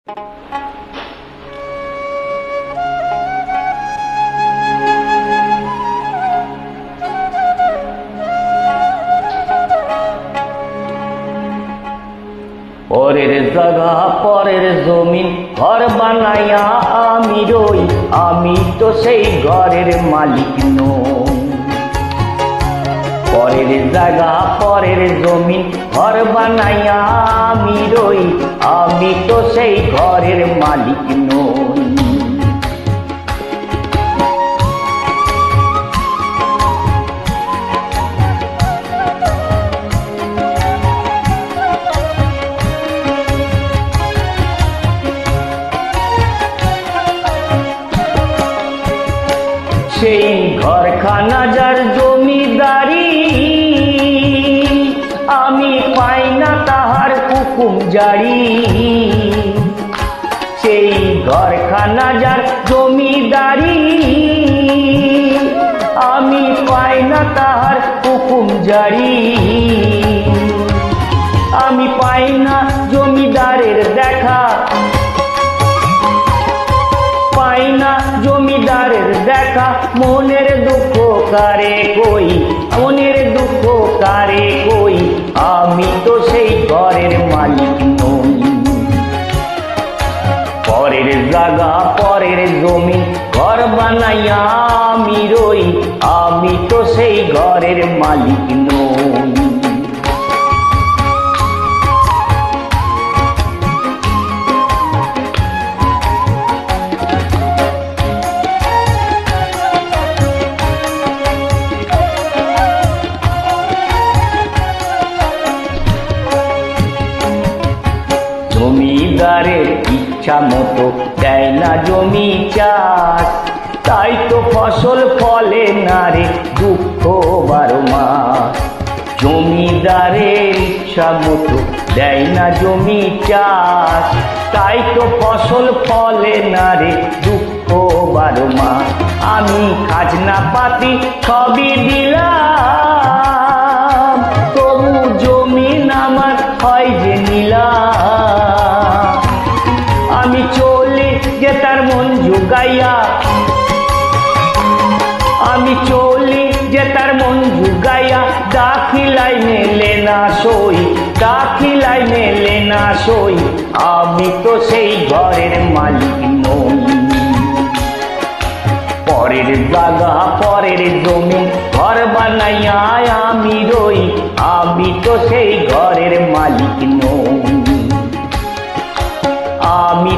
পরের জায়গা পরের জমিন ঘর বানাইয়া আমি রই, আমি তো সেই ঘরের মালিক নই। পরের জায়গা পরের জমিন ঘর বানাইয়া আমি রই, আমি তো সেই ঘরের মালিক নই। সেই ঘরখানা যার জমিদারি, আমি পাই না তাহার হুকুম জারি। সেই ঘরখানা যার জমিদারি, আমি পাই না তাহার হুকুম জারি। আমি পাই না জমিদারের দেখা, পাই না জমিদারের দেখা। মনের দুঃখ কারে কই, মনের দুঃখ কারে কই, আমি তো সেই ঘরের মালিক নই। পরের জায়গা পরের জমিন ঘর বানাইয়া আমি রই, আমি তো সেই ঘরের মালিক নই। জমিদারের ইচ্ছা মতো দেয় না জমি চাষ, তাই তো ফসল ফলে না রে দুঃখ 12 মাস। জমিদারের ইচ্ছা মতো দেয় না জমি চাষ, তাই তো ফসল ফলে না রে দুঃখ 12 মাস। আমি খাজনা পাতি সবই দিলাম, তবু জমিন আমার হয় যে নিলাম। আমি চলি যে তার মন জুগাইয়া, আমি চলি যে তার মন জুগাইয়া। দাখিলাই মেলে না সই, দাখিলাই মেলে না সই, আমি তো সেই ঘরের মালিক নই। পরের জায়গা পরের জমিন ঘর বানাইয়া আমি রই, আমি তো সেই ঘরের মালিক নই। আমি